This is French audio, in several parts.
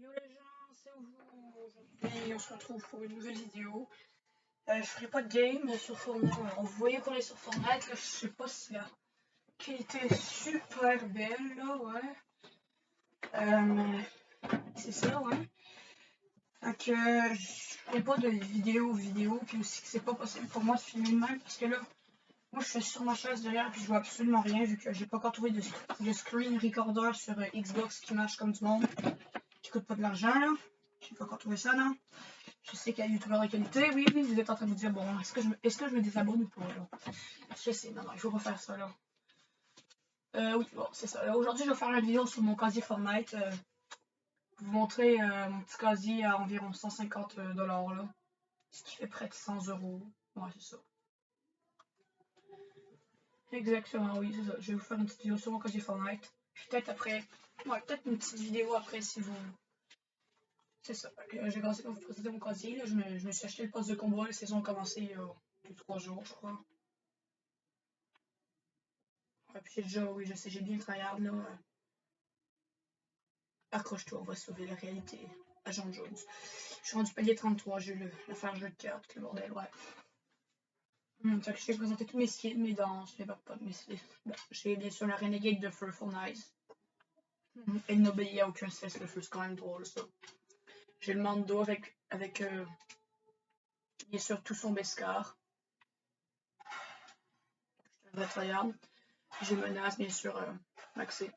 Yo les gens, c'est vous. Aujourd'hui, on se retrouve pour une nouvelle vidéo. Je ferai pas de game sur Fortnite. Alors, vous voyez qu'on est sur Fortnite. Là, je sais pas si la qualité est super belle, là, ouais. Mais c'est ça, ouais. Fait que je ferai pas de vidéo, puis aussi que c'est pas possible pour moi de filmer de même parce que là, moi je suis sur ma chaise derrière puis je vois absolument rien vu que j'ai pas encore trouvé de screen recorder sur Xbox qui marche comme du monde, qui coûte pas de l'argent, là. J'ai pas encore trouvé ça, non? Je sais qu'il y a YouTubeur de qualité. Oui, vous êtes en train de vous dire, bon, est-ce que je me désabonne ou pas, là? Je sais, non, il faut pas faire ça, là. Oui, bon, c'est ça. Aujourd'hui, je vais faire une vidéo sur mon casier Fortnite. Vous montrer mon petit casier à environ 150 $, là. Ce qui fait près de 100 €. Ouais, c'est ça. Exactement, oui, c'est ça. Je vais vous faire une petite vidéo sur mon casier Fortnite. Puis peut-être après, ouais, peut-être une petite vidéo après si vous... C'est ça. J'ai commencé à vous présenter mon casier, là. Je me suis acheté le poste de combat. La saison a commencé il y a 2-3 jours, je crois. Ouais, puis j'ai déjà, oui, je sais, j'ai bien le tryhard, là. Accroche-toi, on va sauver la réalité. Agent Jones. Je suis rendu palier 33, j'ai eu l'affaire jeu de cartes, le bordel, ouais. Fait que je t'ai présenté tous mes skills, mes danses, mes pas mes skills. Bon, j'ai bien sûr la Renegade de feu, for nice. Elle n'obéit à aucun cesse, le feu, c'est quand même drôle, ça. J'ai le Mando avec bien sûr tout son Beskar. Je te tryhard. J'ai menace, bien sûr, maxé.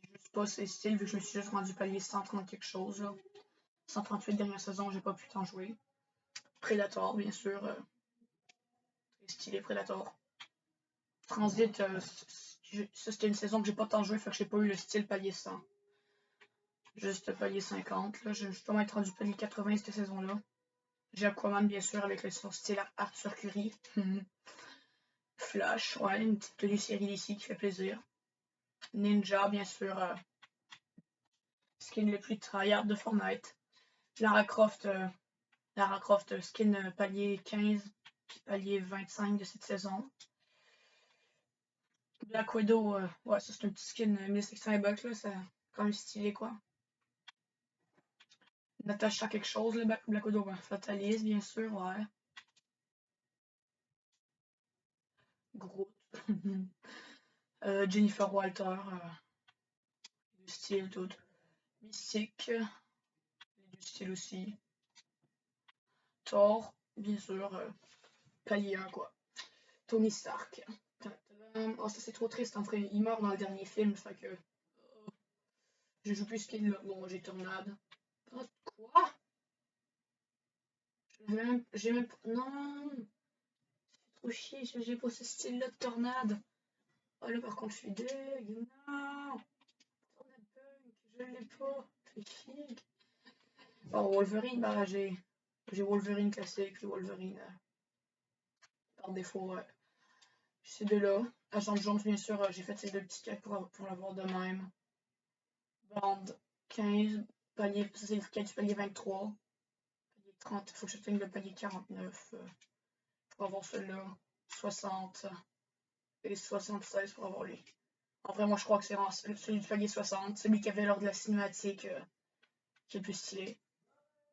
Je sais pas ses styles, vu que je me suis juste rendu palier 130 quelque chose, là. 138 dernière saison, j'ai pas pu t'en jouer. Predator, bien sûr. Très stylé Predator. Transit, ça c'était une saison que j'ai pas tant joué, fait que j'ai pas eu le style palier 100. Juste palier 50. Là, je dois être rendu palier 80 cette saison-là. J'ai Aquaman, bien sûr, avec son style Arthur Curry. Flash, ouais, une petite tenue série d'ici qui fait plaisir. Ninja, bien sûr. Skin le plus tryhard de Fortnite. Lara Croft, skin palier 15 puis palier 25 de cette saison. Black Widow, ouais, ça c'est un petit skin 1600 bucks, là, c'est quand même stylé, quoi. Natasha quelque chose, le Black Widow, ben, Fataliste, bien sûr, ouais. Groot. Jennifer Walter, du style tout. Mystique, du style aussi. Thor, bien sûr, palier 1, quoi. Tony Stark. Oh, ça c'est trop triste, en fait. Il meurt dans le dernier film, fait que... je joue plus qu'il... Bon, j'ai Tornade. Oh, quoi? J'ai même... Non! Trop chier, j'ai pas ce style-là de Tornade. Oh là, par contre, je suis deg. Non! Tornade Punk, je l'ai pas. Fait chier. Oh, Wolverine, bah, j'ai Wolverine classique, puis Wolverine par défaut, ouais. Ces deux-là. Agent Jones, bien sûr, j'ai fait ces deux petits cas pour l'avoir de même. Bande 15, palier, ça c'est le cas du palier 23. Palier 30, il faut que je teigne le palier 49 pour avoir celui-là. 60 et 76 pour avoir lui. En vrai, moi je crois que c'est celui du palier 60, celui qui avait lors de la cinématique qui est le plus stylé.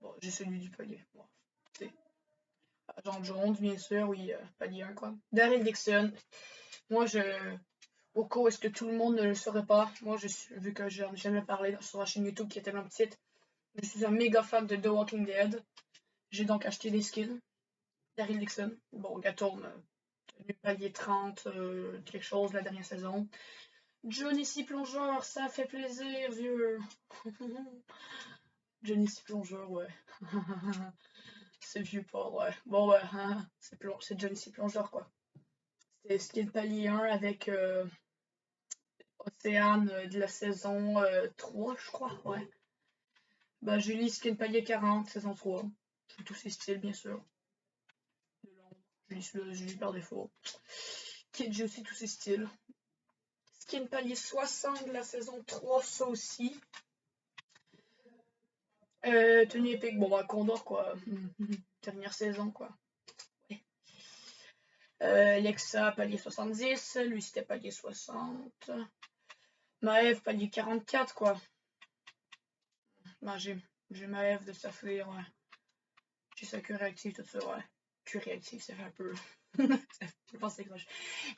Bon, j'ai celui du palier. Bon, Agent Jones, bien sûr, oui, palier 1 quoi. Daryl Dixon. Moi, au cas où est-ce que tout le monde ne le saurait pas, moi, vu que j'en ai jamais parlé sur la chaîne YouTube qui est tellement petite, je suis un méga fan de The Walking Dead. J'ai donc acheté des skins. Daryl Dixon. Bon, Gatorne, palier 30, quelque chose la dernière saison. Johnny C. Plongeur, ça fait plaisir, vieux. Johnny C. Plongeur, ouais. C'est vieux port, ouais. Bon, ouais, hein, c'est Johnny C. Plongeur, quoi. C'était skin palier 1 avec Océane de la saison 3, je crois, ouais. Bah, Julie, skin palier 40, saison 3. J'ai tous ses styles, bien sûr. Julie par défaut. Kid, j'ai aussi tous ses styles. Skin palier 60 de la saison 3, ça aussi. Tenue épique, bon bah Condor quoi. Dernière saison quoi. Ouais. Lexa palier 70, lui c'était palier 60. Maëv palier 44 quoi. Ben, j'ai ma Eve de Saphir, ouais. J'ai sa cure réactive, tout ça, ouais. Cure réactive, ça fait un peu. Je pense que c'est croche.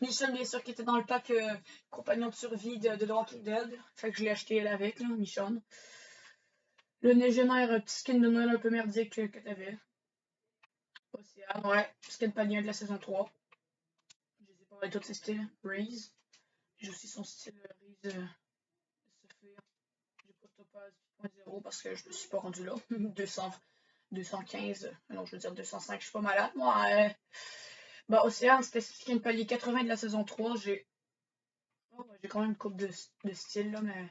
Michonne, bien sûr, qui était dans le pack compagnon de survie de The Walking Dead. Fait que je l'ai acheté elle avec, là, Michonne. Le Légionnaire, petit skin de Noël un peu merdique que t'avais. Océane, ouais. Skin palien de la saison 3. Je les ai pas avec tous ses styles. Raze. J'ai aussi son style Raze de Saphir. J'ai pas Topaz 8.0 parce que je me suis pas rendu là. 215. Non, je veux dire 205. Je suis pas malade, moi. Bah, Océane, c'était skin palier 80 de la saison 3. J'ai quand même une coupe de style, là, mais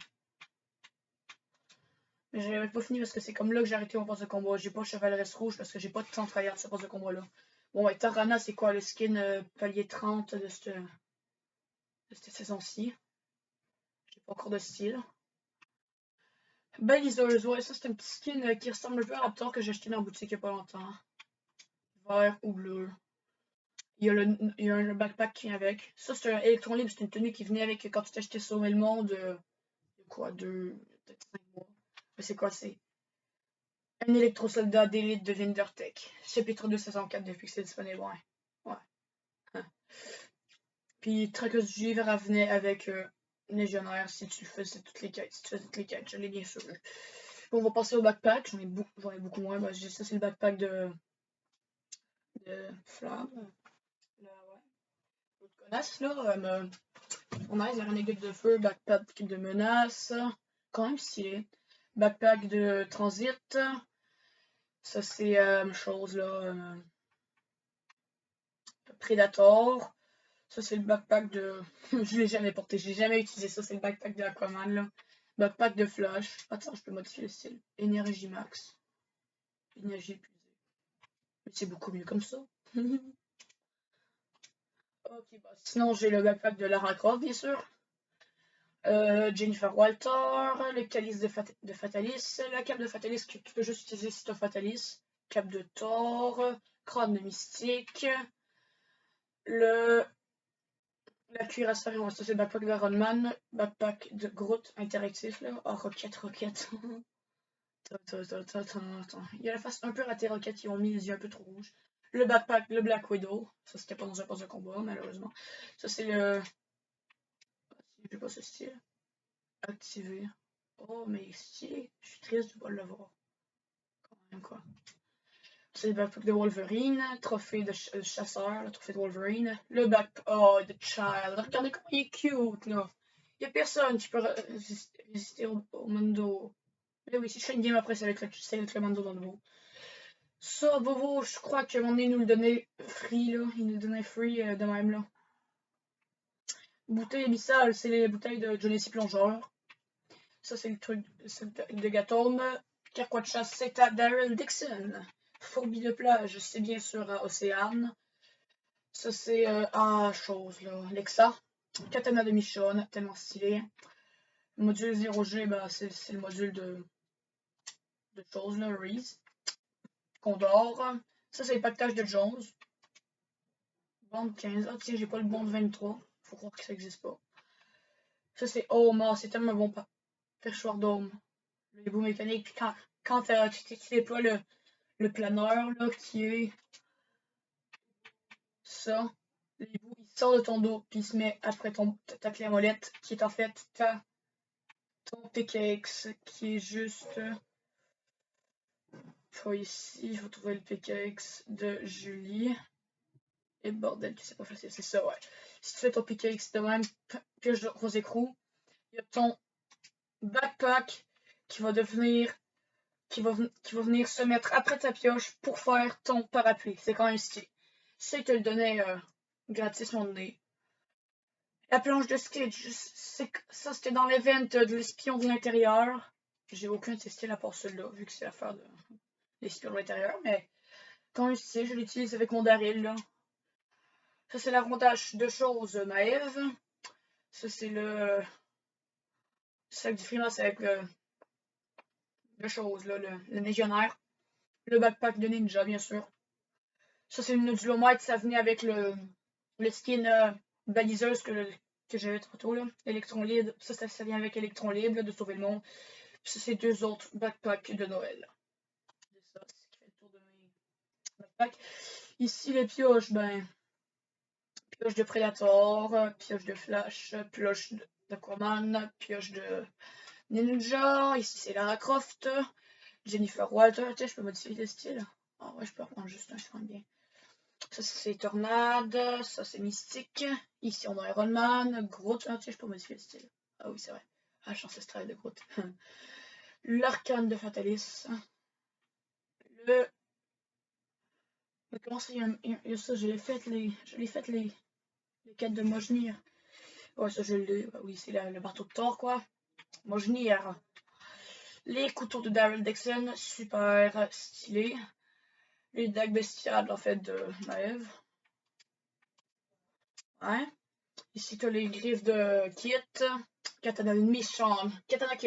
j'avais pas fini parce que c'est comme là que j'ai arrêté mon poste de combat. J'ai pas Chevaleresse Rouge parce que j'ai pas de temps de travailler sur ce poste de combat-là. Bon, ouais, Tarana, c'est quoi le skin palier 30 de cette saison-ci? J'ai pas encore de style. Balizeuse, ouais, ça c'est un petit skin qui ressemble un peu à Raptor que j'ai acheté dans la boutique il y a pas longtemps. Vert ou bleu. Il y a un backpack qui vient avec. Ça, c'est un électron libre, c'est une tenue qui venait avec quand tu t'achetais Sauver le Monde. Quoi, peut-être 5 mois. Mais c'est quoi, c'est un électro-soldat d'élite de Vindertech. Chapitre 2, saison 4, depuis que c'est disponible, ouais. Ouais. Hein. Puis, Traqueuse du Givre venait avec Légionnaire si tu faisais toutes les quêtes. Si tu faisais toutes les quêtes, je l'ai bien sûr. Bon, on va passer au backpack. J'en ai beaucoup moins. Bah, ça, c'est le backpack de Flamme. Là, ouais. L'autre connasse, là. On a les renégades de feu, backpack de menace. Quand même stylé. Backpack de transit. Ça, c'est la même chose, là. Predator. Ça, c'est le backpack de. Je l'ai jamais porté, j'ai jamais utilisé ça. C'est le backpack de Aquaman, là. Backpack de Flash. Attends, je peux modifier le style. Énergie max. Énergie épuisée. Mais c'est beaucoup mieux comme ça. Ok, bah, sinon, j'ai le backpack de Lara Croft, bien sûr. Jennifer Walter, le calice de Fatalis, la cape de Fatalis que tu peux juste utiliser si tu as Fatalis, cape de Thor, crâne de Mystique, la cuirasse, ça c'est le backpack d'Iron Man, backpack de Groot interactif là, oh Rocket. Attends. Il y a la face un peu ratée Rocket, qui ont mis les yeux un peu trop rouges. Le backpack, le Black Widow, ça c'était pas dans un poste de combat malheureusement. Ça c'est le... J'ai pas ce style. Activé. Oh, mais si, je suis triste de ne pas le voir. Quand même, quoi. C'est le backpack de Wolverine, trophée de chasseur, le trophée de Wolverine. Le backpack, oh, de Child. Regardez comment il est cute, là. Il n'y a personne qui peut résister au Mando. Mais oui, si je fais une game après, c'est avec le Mando dans le beau. Ça, Bobo, je crois que mon nez nous le donnait free, là. Il nous le donnait free de même, là. Bouteille abyssale, c'est les bouteilles de Johnny C. Plongeur. Ça, c'est le truc de Gatome. Carquois de chasse, c'est à Daryl Dixon. Fourbi de plage, c'est bien sûr à Océane. Ça, c'est chose, là. Lexa. Katana de Michonne, tellement stylé. Module 0G, bah, c'est le module de choses, là. Reese. Condor. Ça, c'est le pactage de Jones. Bande 15. Ah, tiens, j'ai pas le bon de 23. Faut croire que ça existe pas. Ça, c'est Home. C'est tellement bon perchoir d'Home. Les bouts mécaniques. Puis quand tu déploies le planeur, là, qui est ça. Les bouts, il sort de ton dos, puis il se met après ta clé à molette, qui est en fait ton PKX, qui est juste pas ici. Je vais trouver le PKX de Julie. Et bordel, que c'est pas facile, c'est ça, ouais. Si tu fais ton PKX de même, pioche de rose écrou, il y a ton backpack qui va devenir. Qui va venir se mettre après ta pioche pour faire ton parapluie. C'est quand même stylé. Si te le donnait gratis, mon nez. La planche de Stitch, ça c'était dans l'event de l'espion de l'intérieur. J'ai aucun de ces styles à part celui-là, vu que c'est l'affaire de l'espion de l'intérieur, mais quand même stylé, je l'utilise avec mon Daryl, là. Ça c'est la rondage de choses Maëve. Ça c'est le sac du Frimas avec le chose, là, le légionnaire. Le backpack de ninja, bien sûr. Ça c'est le nodulomètre, ça venait avec le skin baliseuse que j'avais trop tôt, là. Électron libre, ça vient avec électron libre, là, de sauver le monde. Ça, c'est 2 autres backpacks de Noël. C'est ça, c'est ce qui fait le tour de mes backpacks. Ici, les pioches, ben, pioche de Predator, pioche de Flash, pioche d'Aquaman, pioche de Ninja. Ici, c'est Lara Croft, Jennifer Walter. Tiens, je peux modifier le style. Ah ouais, je peux reprendre juste un, je prends bien. Ça, c'est Tornade. Ça, c'est Mystique. Ici, on a Iron Man, Groot. Ah, tiens, je peux modifier le style. Ah oui, c'est vrai. Hache ancestrale de Groot. L'Arcane de Fatalis. Le. Mais comment ça, il y a ça, je l'ai fait les quêtes de Mojnir. Ouais, ça, je l'ai. Bah oui, c'est le bateau de Thor, quoi. Mojnir. Les couteaux de Daryl Dixon, super stylé. Les dagues bestiales, en fait, de Maeve. Ouais. Ici, t'as les griffes de Kit. Katana méchante. Katana que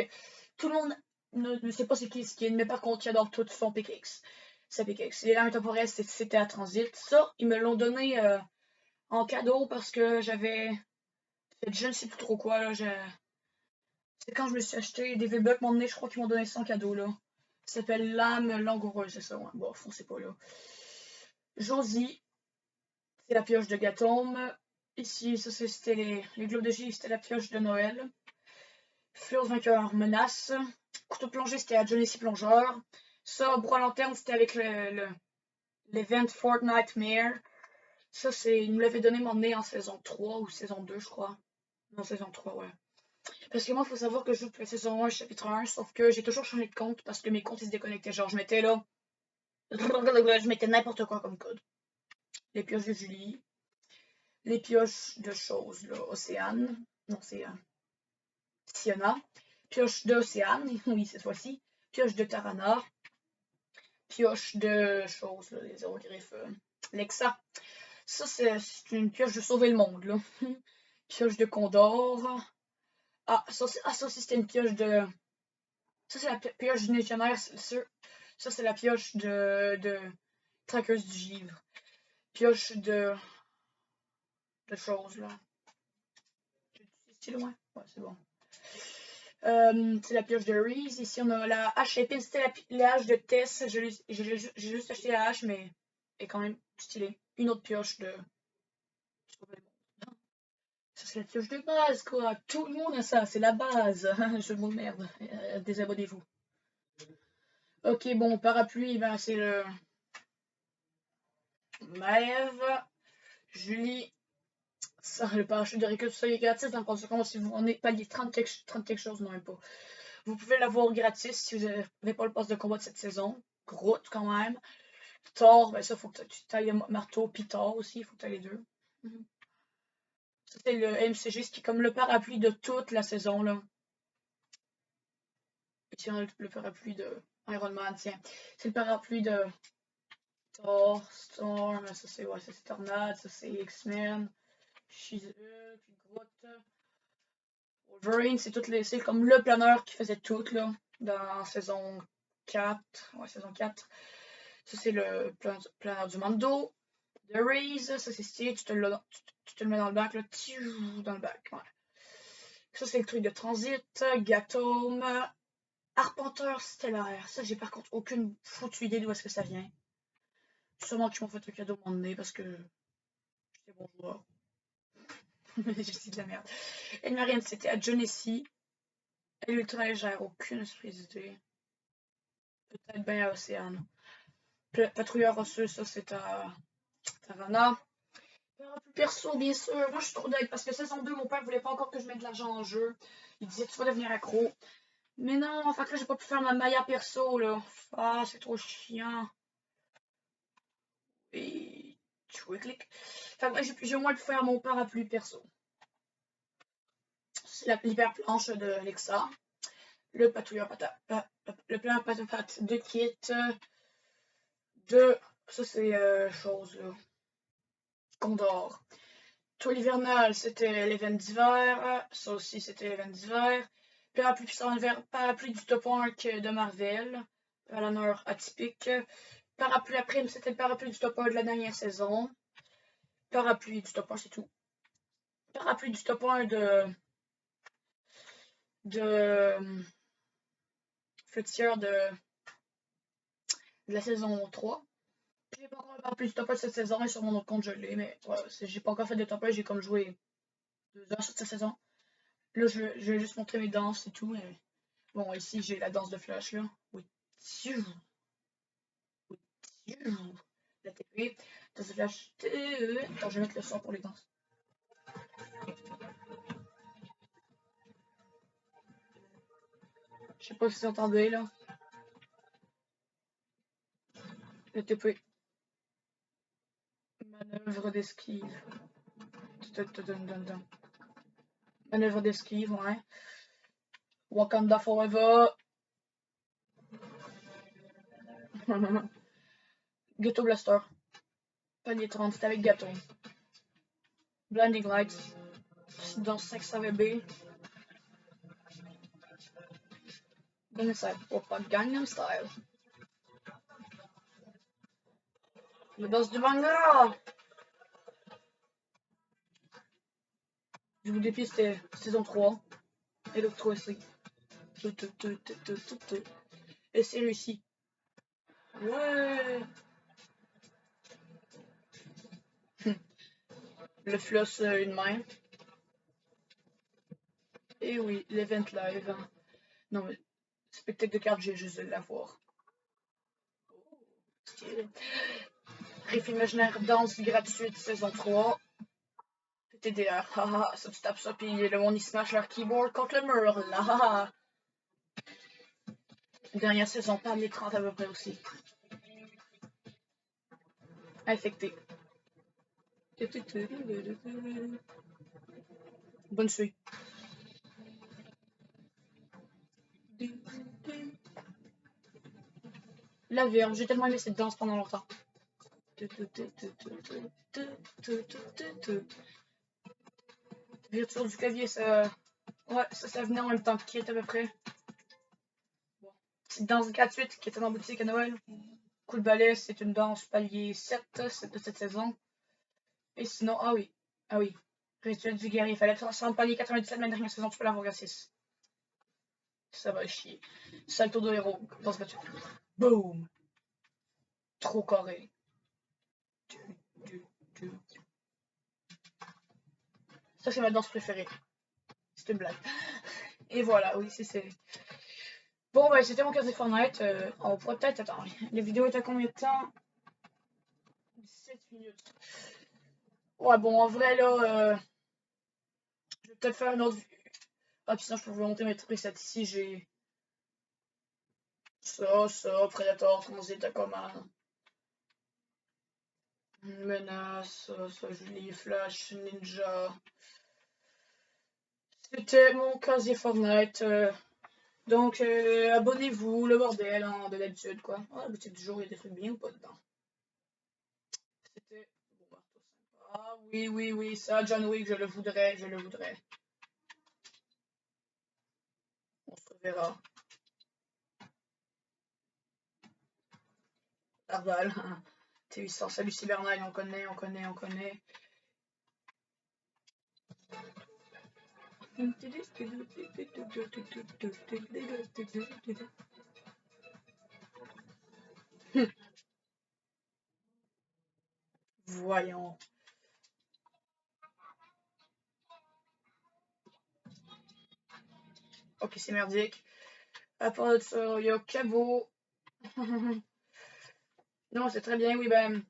tout le monde ne sait pas c'est qui Skin, mais par contre, il adore tout son pickaxe. Sa pickaxe. Les lames temporelles, c'était à transit. Ça, ils me l'ont donné en cadeau parce que j'avais fait je ne sais plus trop quoi. Là, c'est quand je me suis acheté des V-Bucks, mon nez, je crois qu'ils m'ont donné ça en cadeau. Là. Ça s'appelle lame langoureuse, c'est ça. Ouais. Bon, foncez pas là. Josie, c'est la pioche de Gatome. Ici, ça c'était les globes de givre, c'était la pioche de Noël. Fleur vainqueur, menace. Couteau de plongée, c'était à Johnny Plongeur. Ça, bras lanterne, c'était avec l'event Fortnite Mare. Ça, il nous l'avait donné mon nez en saison 3 ou saison 2, je crois. Non, saison 3, ouais. Parce que moi, il faut savoir que je joue depuis la saison 1, chapitre 1, sauf que j'ai toujours changé de compte parce que mes comptes, ils se déconnectaient. Genre, je mettais là. Je mettais n'importe quoi comme code. Les pioches de Julie. Les pioches de choses, là. Océane. Non, c'est Siona. Pioche d'Océane, oui, cette fois-ci. Pioche de Tarana. Pioche de choses, là, les zéro griffes. Lexa. Ça, c'est une pioche de sauver le monde, là. Pioche de Condor. Ah, ça, c'était une pioche de. Ça, c'est la pioche du légionnaire. Ça, c'est la pioche de traqueuse du givre. Pioche de choses, là. C'est loin? Ouais, c'est bon. C'est la pioche de Reese. Ici, on a la hache épine. C'était la hache de Tess. J'ai juste acheté la hache, mais elle est quand même stylée. Une autre pioche de. Ça, c'est la pioche de base, quoi. Tout le monde a ça. C'est la base. Jeu de mots de merde. Désabonnez-vous. Ok, bon, parapluie, ben, c'est le. Maëve. Julie. Ça, le parachute de récup, ça, il est gratis. Dans conséquence, si vous en êtes palier 30 quelque chose, non, même pas. Vous pouvez l'avoir gratis si vous n'avez pas le poste de combat de cette saison. Groot, quand même. Thor, ben ça, faut que tu tailles le marteau, puis Thor aussi, il faut que tu ailles les deux. Ça, c'est le MCG, ce qui est comme le parapluie de toute la saison, là. Et tiens, le parapluie de Iron Man, tiens. C'est le parapluie de Thor, Storm, ça c'est Tornade, ça c'est X-Men, She-Hulk, puis Groot. Wolverine, c'est comme le planeur qui faisait tout, là, dans saison 4. Ouais, saison 4. Ça, c'est le planeur du Mando. The Raise, ça c'est stylé, tu te le mets dans le bac, là, dans le bac, ouais. Ça, c'est le truc de transit, Gatome, Arpenteur stellaire. Ça, j'ai par contre aucune foutue idée d'où est-ce que ça vient. Sûrement qu'ils m'ont fait un cadeau à un moment donné parce que j'étais bon joueur. Je dis de la merde. Et Marianne, c'était à Genesee. Elle est ultra légère, aucune espèce d'idée. Peut-être bien à Océane. Patrouilleur osseux, ça c'est à Tarana. Plus perso, bien sûr. Moi, je suis trop dingue parce que saison 2, mon père voulait pas encore que je mette de l'argent en jeu. Il disait, tu vas devenir accro. Mais non, en fait, là, j'ai pas pu faire ma Maya perso, là. Ah, c'est trop chiant. Et tu clic. Enfin, bref, j'ai au moins pu faire mon parapluie perso. C'est l'hyper planche de Alexa. Le patrouilleur le plein patate de kit. Ça, c'est chose, là. Condor. Toile hivernale, c'était l'event d'hiver. Ça aussi, c'était l'event d'hiver. Parapluie puissant hiver, parapluie du top 1 de Marvel. Planeur atypique. Parapluie à prime, c'était le parapluie du top 1 de la dernière saison. Parapluie du top 1, c'est tout. Parapluie du top 1 de fruitière de la saison 3. J'ai pas encore fait plus de top 1 cette saison et sur mon autre compte je l'ai, mais ouais, j'ai pas encore fait de top 1, j'ai comme joué 2 heures sur cette saison. Là je vais juste montrer mes danses et tout, mais bon ici j'ai la danse de Flash là. Oui, la TP, danse de Flash. Attends, je vais mettre le son pour les danses. Je sais pas si vous entendez là. Le TP. Manœuvre d'esquive. Manœuvre d'esquive, ouais. Wakanda Forever. Ghetto Blaster. Palier 30, c'est avec gâteau. Blinding Lights. Dans 5 AVB. Gangnam Style. Opa, Gangnam Style. Le boss du manga. Je vous dépiste saison 3. Electro aussi. Et c'est réussi. Ouais. Le floss une main. Et oui, l'event live. Non mais, spectacle de cartes, j'ai juste de l'avoir. Riff imaginaire, danse gratuite, saison 3. TDR, haha, ça tu tapes ça, puis le monde il smash leur keyboard contre le mur, là, haha. Dernière saison, pas les 30 à peu près aussi. Infecté. Bonne suite. La Vierge, j'ai tellement aimé cette danse pendant longtemps. Virtuose du clavier, ça... Ouais, ça venait en même temps qui est à peu près. Bon. Petite danse gratuite qui était dans la boutique à Noël. Coup de balai, c'est une danse palier 7 de cette saison. Et sinon, ah oui. Rituel du guerrier, il fallait faire un palier 97, mais la dernière saison, tu peux l'avoir gratis. Ça va chier. Salto de héros, danse gratuite. Boom! Trop carré. Ça, c'est ma danse préférée. C'est une blague. Et voilà, oui, c'est... Bon, bah, c'était mon cas de Fortnite. On pourrait peut-être... Attends, les vidéos étaient à combien de temps? 17 minutes. Ouais, bon, en vrai, là... je vais peut-être faire une autre... Ah, puis sinon, je peux vous montrer mes presets. Ici, j'ai... Ça, Predator, Transit, Tacoma. Menace, ça, Julie, Flash, Ninja. C'était mon casier Fortnite. Donc, abonnez-vous, le bordel, hein, de d'habitude, quoi. Ah, la boutique du jour, il y a des trucs bien ou pas dedans? C'était... Bon, marteau sympa. Ah, oui, ça, John Wick, je le voudrais. On se reverra. Arval, T800, salut Cyberknight, on connaît. Voyons. Ok, c'est merdique. À part de ça, il y a Cabo. Non, c'est très bien, oui, ben.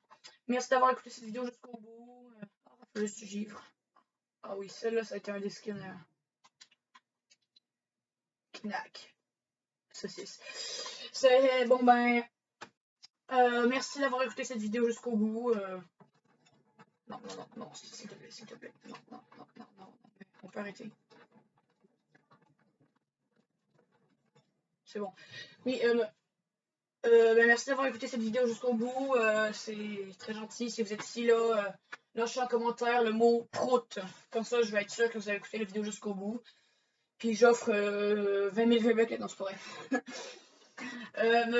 Merci d'avoir écouté cette vidéo jusqu'au bout. Je suis givre. Ah oui, celle-là, ça a été un des skins. Knack. Saucisse. C'est bon, ben. Merci d'avoir écouté cette vidéo jusqu'au bout. Non, s'il te plaît. Non. On peut arrêter. C'est bon. Oui, ben merci d'avoir écouté cette vidéo jusqu'au bout. C'est très gentil. Si vous êtes ici, là, lâchez en commentaire le mot prout. Comme ça, je vais être sûr que vous avez écouté la vidéo jusqu'au bout. Puis j'offre 20 000 V-Bucks. Non, c'est pas vrai.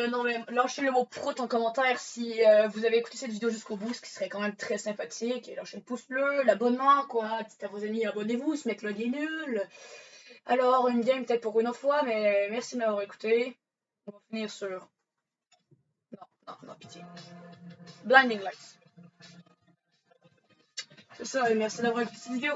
Non, mais lâchez le mot prout en commentaire si vous avez écouté cette vidéo jusqu'au bout, ce qui serait quand même très sympathique. Et lâchez le pouce bleu, l'abonnement, quoi. Dites à vos amis, abonnez-vous, ce mec-là, il est nul. Alors, une game peut-être pour une autre fois, mais merci de m'avoir écouté. On va finir sur... Non, pitié. Blinding Lights. C'est ça, et merci d'avoir écouté cette vidéo.